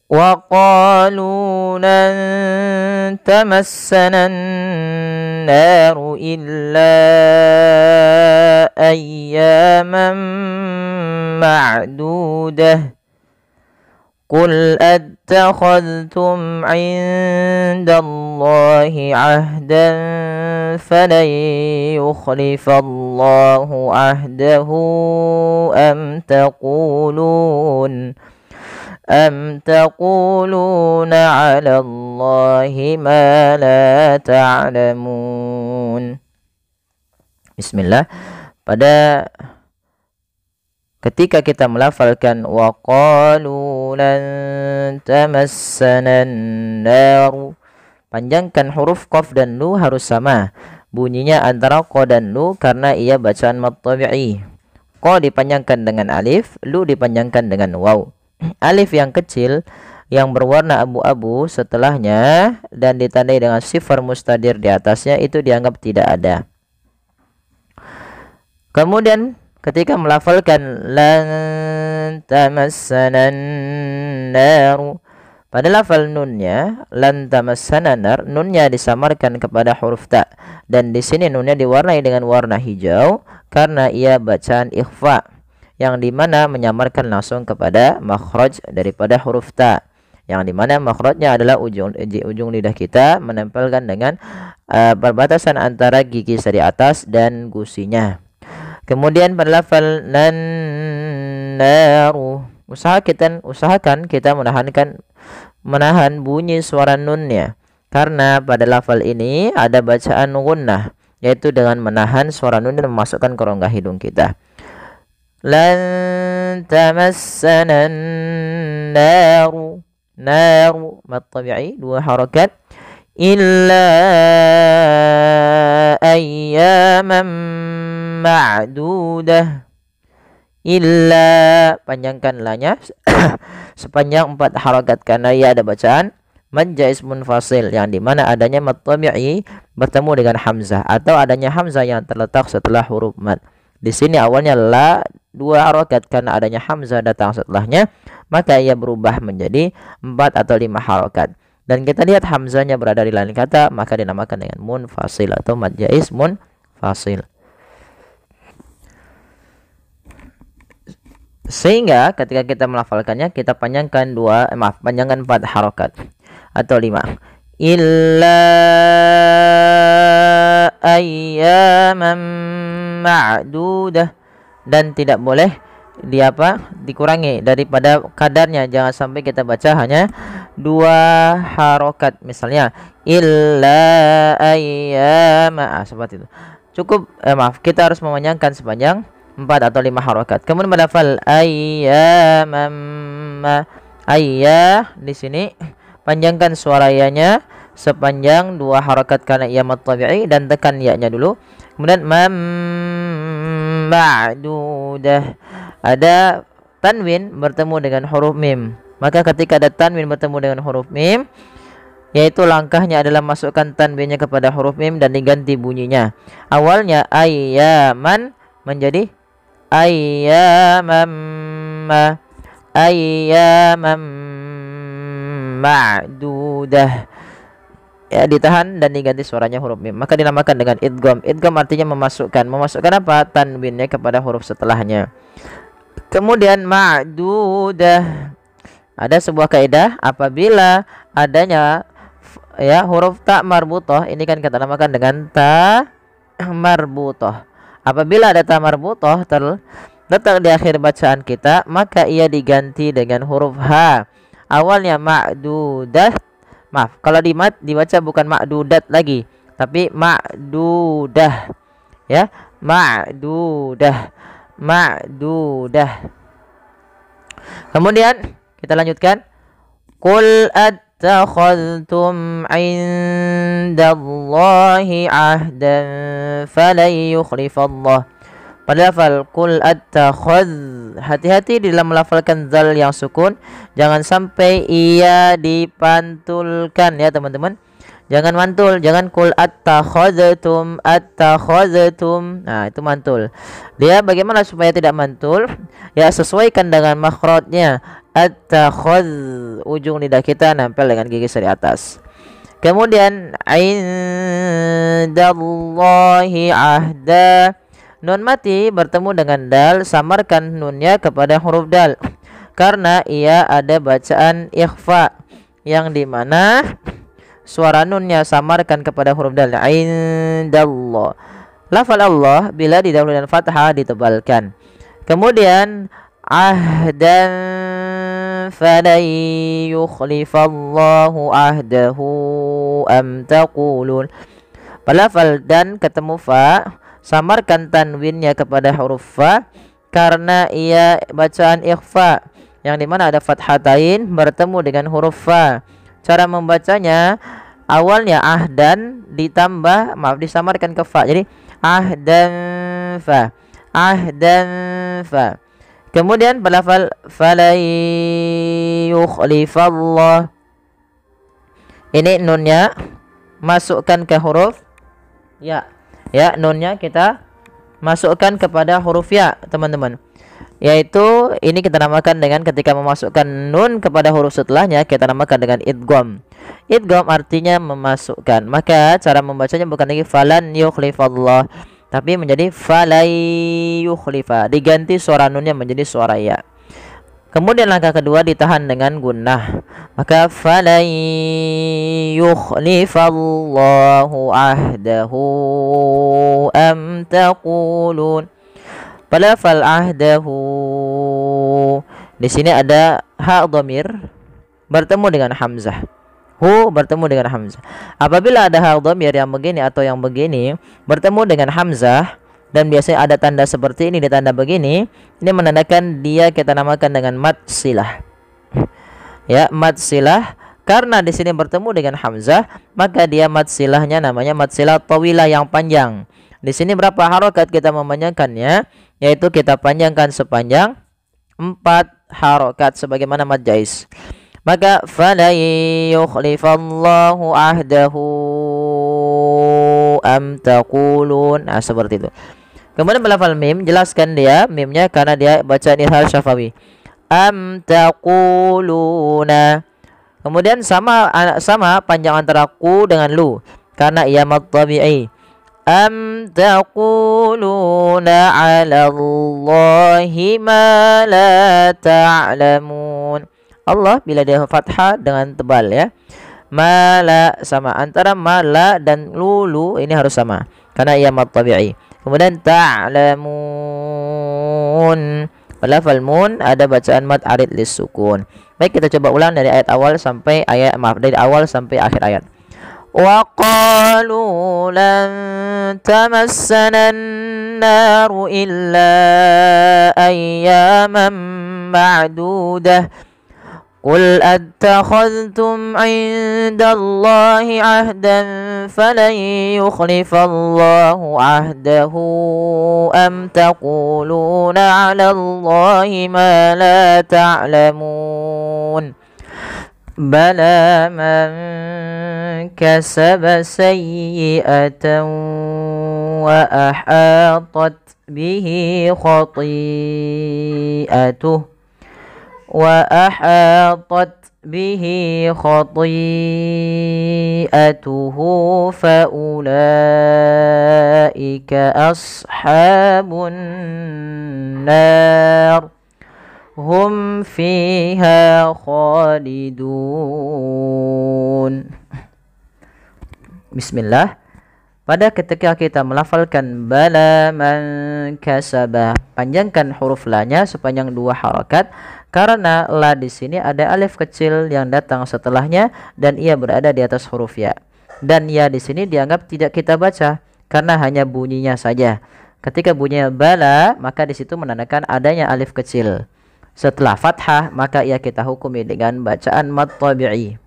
وقالوا لن تمسنا النار إلا أياما معدودة قل أتخذتم عند الله عهدا فلن يخلف الله عهده أم تقولون على الله ما لا تعلمون. Bismillah. Pada ketika kita melafalkan wa qalu lan tamassanan nar, panjangkan huruf qaf dan nu harus sama bunyinya antara qa dan nu karena ia bacaan mad tabi'i. Qa dipanjangkan dengan alif, lu dipanjangkan dengan waw. Alif yang kecil yang berwarna abu-abu setelahnya dan ditandai dengan sifar mustadir di atasnya itu dianggap tidak ada. Kemudian ketika melafalkan lan tamassanan nar, pada lafal nunnya lan tamassanan nar, nunnya disamarkan kepada huruf ta dan di sini nunnya diwarnai dengan warna hijau karena ia bacaan ikhfa yang dimana menyamarkan langsung kepada makhraj daripada huruf ta, yang dimana makhrajnya adalah ujung lidah kita menempelkan dengan perbatasan antara gigi seri atas dan gusinya. Kemudian pada lafal nan naru, usahakan kita menahan bunyi suara nunnya karena pada lafal ini ada bacaan gunnah, yaitu dengan menahan suara nun dan memasukkan ke rongga hidung kita. Lan tamassana naru, naru mad tabi'i 2 harakat, illa ayyaman ma'dudah, illa panjangkan lanya sepanjang 4 harakat karena ia ada bacaan mad jaiz munfasil yang dimana adanya mad tabi'i bertemu dengan hamzah atau adanya hamzah yang terletak setelah huruf mad. Di sini awalnya la 2 harakat karena adanya hamzah datang setelahnya, maka ia berubah menjadi 4 atau 5 harakat. Dan kita lihat hamzahnya berada di lain kata, maka dinamakan dengan munfasil atau mad jaiz munfasil. Sehingga ketika kita melafalkannya kita panjangkan 4 harakat atau 5. Illa ayyaman ma'dudah, dan tidak boleh dikurangi daripada kadarnya, jangan sampai kita baca hanya 2 harakat misalnya illa ayyama seperti itu. Cukup kita harus memanjangkan sepanjang 4 atau 5 harakat. Kemudian pada lafal ayyamam, ayya di sini panjangkan suara ya-nya sepanjang 2 harakat karena ia mad tabi'i dan tekan ya-nya dulu. Kemudian ma'dudah, ada tanwin bertemu dengan huruf mim. Maka ketika ada tanwin bertemu dengan huruf mim, yaitu langkahnya adalah masukkan tanwinnya kepada huruf mim dan diganti bunyinya. Awalnya ayyaman menjadi ayyamam ma'dudah, ya ditahan dan diganti suaranya huruf mim, maka dinamakan dengan idgham. Idgham artinya memasukkan apa? Tanwinnya kepada huruf setelahnya. Kemudian ma'dudah, ada sebuah kaidah apabila adanya huruf ta marbutah, ini kan kita namakan dengan ta marbutah. Apabila ada ta marbutah terletak di akhir bacaan kita, maka ia diganti dengan huruf ha. Awalnya ma'dudah, kalau dibaca bukan ma'dudat lagi, tapi ma'dudah, ya, ma'dudah. Kemudian kita lanjutkan, qul attakhadhtum 'indallahi 'ahdan falan yukhlifallah. Pada lafal qul attakhadh, hati-hati di dalam melafalkan zal yang sukun, jangan sampai ia dipantulkan ya teman-teman. Jangan mantul, jangan kul attakhadtum. Nah, itu mantul. Dia bagaimana supaya tidak mantul? Ya, sesuaikan dengan makhrajnya. Ujung lidah kita nempel dengan gigi seri atas. Kemudian indallahi ahda. Nun mati bertemu dengan dal, samarkan nunnya kepada huruf dal. Karena ia ada bacaan ikhfa yang dimana suara nunnya samarkan kepada huruf dal. Indallah. Lafal Allah bila didahului dengan fathah ditebalkan. Kemudian ahdan falan yukhlifallahu ahdahu am taqulun. Pada lafal dan ketemu fa, samarkan tanwinnya kepada huruf fa karena ia bacaan ikhfa yang dimana ada fathatain bertemu dengan huruf fa. Cara membacanya awalnya ahdan ditambah disamarkan ke fa. Jadi ahdan fa. Kemudian pada lafal fala yukhlifallah. Ini nunnya masukkan ke huruf ya. Ya, nunnya kita masukkan kepada huruf ya, teman-teman. Yaitu ini kita namakan dengan ketika memasukkan nun kepada huruf setelahnya kita namakan dengan idgham. Idgham artinya memasukkan. Maka cara membacanya bukan lagi falan yukhlifallah, tapi menjadi falai yukhlifa. Diganti suara nunnya menjadi suara ya. Kemudian langkah kedua ditahan dengan gunnah. Maka falai yukhlifallahu ahdahu am taqulun. Pada fal ahdahu di sini ada ha dhamir bertemu dengan hamzah. Hu bertemu dengan hamzah. Apabila ada ha dhamir yang begini atau yang begini bertemu dengan hamzah dan biasanya ada tanda seperti ini, ditanda begini, ini menandakan dia kita namakan dengan mad silah. Ya, mad silah. Karena di sini bertemu dengan hamzah, maka dia mad silahnya namanya mad silah tawilah yang panjang. Di sini berapa harokat kita memanjangkannya? Yaitu kita panjangkan sepanjang 4 harokat sebagaimana mad jaiz. Maka fala yukhlifallahu ahdahu am taqulun. Nah, seperti itu. Kemudian belafal mim, jelaskan dia mimnya karena dia bacaan izhar syafawi. Am taquluna. Kemudian sama panjang antara ku dengan lu karena ia mad tabi'i. Am taquluna 'ala Allahi ma la ta'lamun. Allah bila dia fathah dengan tebal ya. Mala sama antara mala dan lulu ini harus sama karena ia mad tabi'i. Kemudian ta'lamun. Pada lafal mun ada bacaan mad arid lis sukun. Baik, kita coba ulang dari ayat awal sampai dari awal sampai akhir ayat. Wa qalu lan tamassana an-naru illa ayyaman ma'dudah. قل أتخذتم عند الله عهدا فلن يخلف الله عهده أم تقولون على الله ما لا تعلمون بلى من كسب سيئة وأحاطت به خطيئته فأولئك أصحاب النار هم فيها خالدون. Bismillah. Pada ketika kita melafalkan bala man kasaba, panjangkan huruf la-nya sepanjang 2 harakat karena la di sini ada alif kecil yang datang setelahnya dan ia berada di atas huruf ya. Dan ya di sini dianggap tidak kita baca karena hanya bunyinya saja. Ketika bunyinya bala, maka di situ menandakan adanya alif kecil. Setelah fathah, maka ia kita hukumi dengan bacaan mad tabi'i.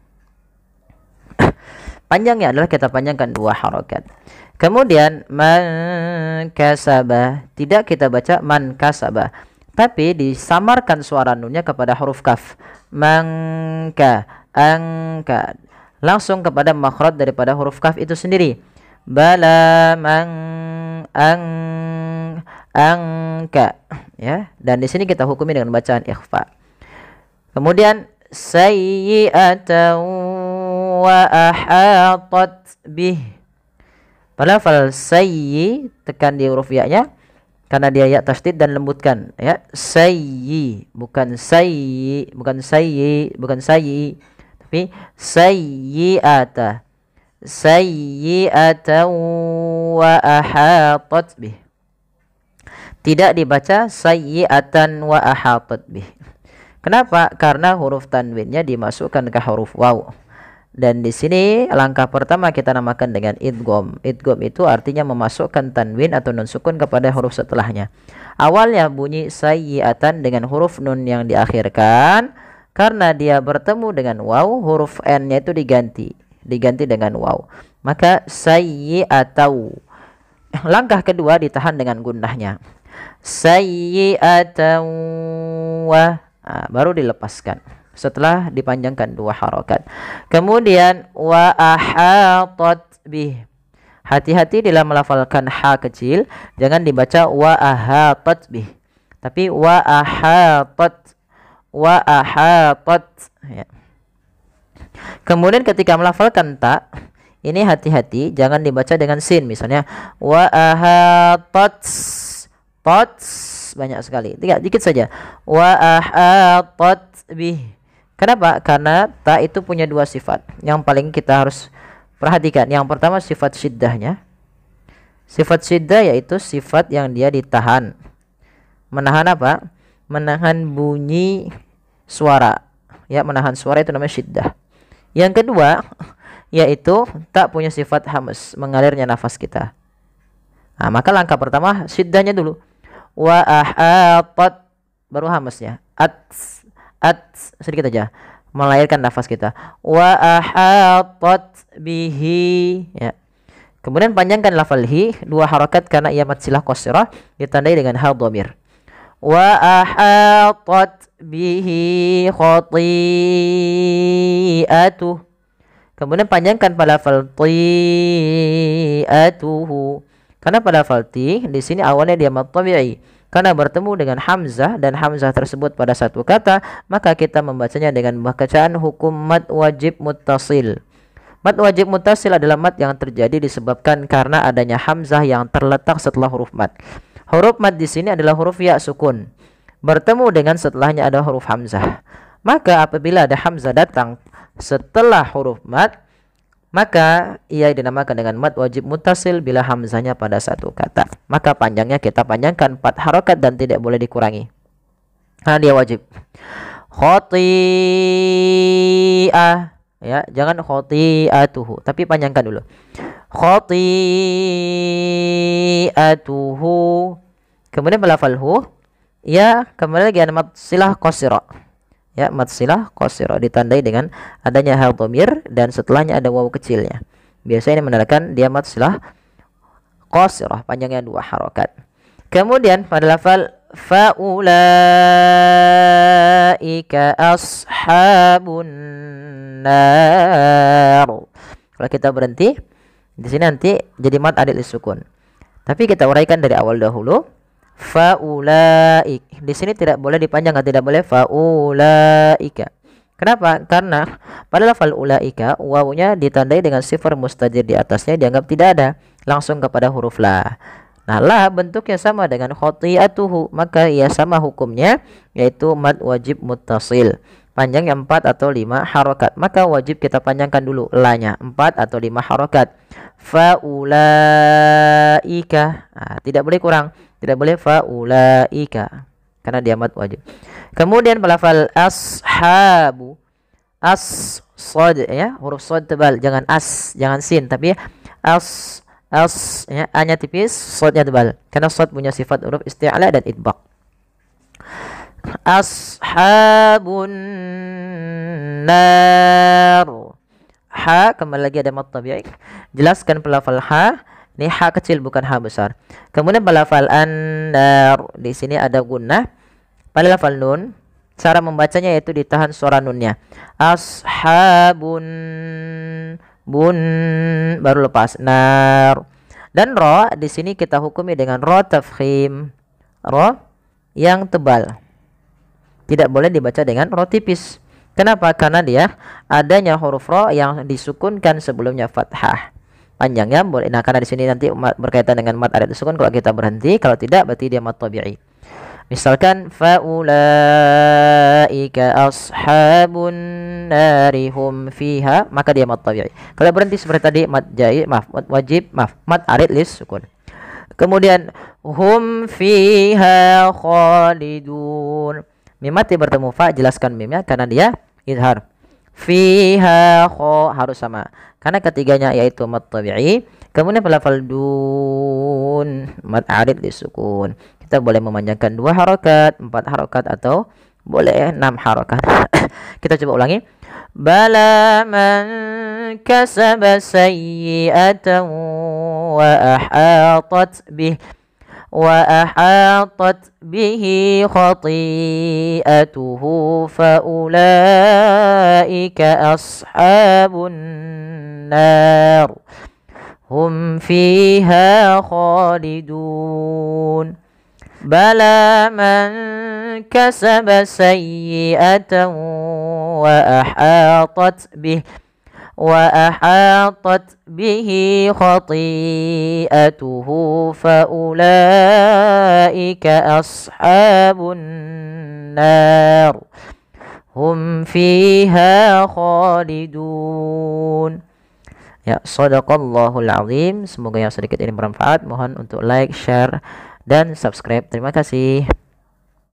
Panjangnya adalah kita panjangkan 2 harakat. Kemudian man kasaba, tidak kita baca man kasaba, tapi disamarkan suara nunnya kepada huruf kaf. Mangka, angka. langsung kepada makhraj daripada huruf kaf itu sendiri. Bala man angka, ya. Dan di sini kita hukumi dengan bacaan ikhfa. Kemudian sayyi'atan wa ahatat bih. Pada lafal sayyi tekan di huruf ya-nya karena dia ya tasdid dan lembutkan, ya. Sayyi, bukan sayyi, bukan sayyi, bukan sayyi, tapi sayyi'ata. Sayyi'atan wa ahatat bih. Tidak dibaca sayyi'atan wa ahatat bih. Kenapa? Karena huruf tanwinnya dimasukkan ke huruf waw. Dan di sini langkah pertama kita namakan dengan idgham. Idgham itu artinya memasukkan tanwin atau nun sukun kepada huruf setelahnya. Awalnya bunyi sayyi'atan dengan huruf nun yang diakhirkan, karena dia bertemu dengan waw, huruf n-nya itu diganti dengan waw. Maka sayyi'atau. Langkah kedua ditahan dengan gunnahnya. Sayyi'atan wa, baru dilepaskan setelah dipanjangkan 2 harokat. Kemudian wa ahatat bih. Hati-hati dalam melafalkan ha kecil, jangan dibaca wa ahatat bih, tapi wa ahatat, wa ahatat, ya. Kemudian ketika melafalkan ta, ini hati-hati jangan dibaca dengan sin. Misalnya wa ahatat, tot banyak sekali, dikit saja. Wa ahatat bih. Kenapa? Karena ta itu punya 2 sifat yang paling kita harus perhatikan. Yang pertama sifat syiddahnya. Sifat syiddah yaitu sifat yang dia ditahan. Menahan apa? Menahan bunyi suara, ya, menahan suara itu namanya syiddah. Yang kedua yaitu tak punya sifat hams, mengalirnya nafas kita. Nah, maka langkah pertama syiddahnya dulu. Wa ahatat, baru hamsnya. At sedikit aja, melahirkan nafas kita. Wa ahatat bihi, ya. Kemudian panjangkan lafal hi 2 harakat karena ia mad silah qasirah, ditandai dengan ha dhamir. Wa ahatat bihi khati'atuh. Kemudian panjangkan pada lafal ti'atuhu. Karena pada lafal ti di sini awalnya dia mad tabi'i. Karena bertemu dengan hamzah dan hamzah tersebut pada satu kata, maka kita membacanya dengan bacaan hukum mad wajib muttasil. Mad wajib muttasil adalah mad yang terjadi disebabkan karena adanya hamzah yang terletak setelah huruf mad. Huruf mad di sini adalah huruf ya sukun. Bertemu dengan setelahnya ada huruf hamzah. Maka apabila ada hamzah datang setelah huruf mad, maka ia dinamakan dengan mad wajib muttasil bila hamzahnya pada satu kata. Maka panjangnya kita panjangkan 4 harokat dan tidak boleh dikurangi. Nah, dia wajib. Khoti'ah, ya, jangan khoti'atuhu, tapi panjangkan dulu. Khoti'atuhu. Kemudian melafal hu, ya, kembali lagi ada mad silah qasira. Ya, mad silah qasira ditandai dengan adanya ha dhamir dan setelahnya ada waw kecilnya. Biasanya ini menandakan dia mad silah qasirah, panjangnya 2 harokat. Kemudian pada lafal faulaika ashabun nar. Kalau kita berhenti di sini nanti jadi mad adil sukun. Tapi kita uraikan dari awal dahulu. Faulaik. Di sini tidak boleh dipanjangkan, tidak boleh faulaika. Kenapa? Karena pada lafal ulaika wawunya ditandai dengan sifar mustajir di atasnya dianggap tidak ada, langsung kepada huruf la. Nah, la bentuknya sama dengan khoti'atuhu, maka ia sama hukumnya yaitu mad wajib muttasil. Panjangnya 4 atau 5 harokat. Maka wajib kita panjangkan dulu la-nya 4 atau 5 harokat. Faulaika. Nah, tidak boleh kurang. Tidak boleh faulaika karena dia mad wajib. Kemudian pelafal ashabu. As-sad, ya, huruf sad tebal, jangan as, jangan sin, tapi as, ya, a-nya tipis, sadnya tebal. Karena sad punya sifat huruf isti'la dan idbaq. Ashabun nar. Ha, kembali lagi ada mad tabi'i. Jelaskan pelafal ha. Ini ha kecil bukan ha besar. Kemudian pelafal an-nar. Di sini ada gunnah. Pada lafal nun, cara membacanya yaitu ditahan suara nunnya. Ashabun bun, baru lepas nar. Dan ro di sini kita hukumi dengan ro tafkhim, ro yang tebal. Tidak boleh dibaca dengan ro tipis. Kenapa? Karena dia adanya huruf ro yang disukunkan sebelumnya fathah. Panjangnya boleh. Nah, karena di sini nanti berkaitan dengan mad arid sukun kalau kita berhenti, kalau tidak berarti dia mad tabi'i. Misalkan faulaika ashabun narihum fiha, maka dia mad tabi'i. Kalau berhenti seperti tadi mad jai, mad wajib, mad arid lis sukun. Kemudian hum fiha khalidun. Mim mati bertemu fa, jelaskan mimnya karena dia izhar. Fiha kho harus sama. Karena ketiganya yaitu mad tabi'i. Kemudian lafal dun mad arid disukun. Kita boleh memanjangkan 2 harokat, 4 harokat atau boleh 6 harokat. Kita coba ulangi. Bala man kasaba sayyi'atan wa ahatat bihi khati'atuhu fa ulaika ashabun nar hum fiha khalidun. Bala man kasaba sayyi'atan wa ahatat bihi khati'atuhu fa ulaika ashabun nar hum fiha khalidun. Ya, shadaqallahul azim. Semoga yang sedikit ini bermanfaat. Mohon untuk like, share dan subscribe. Terima kasih.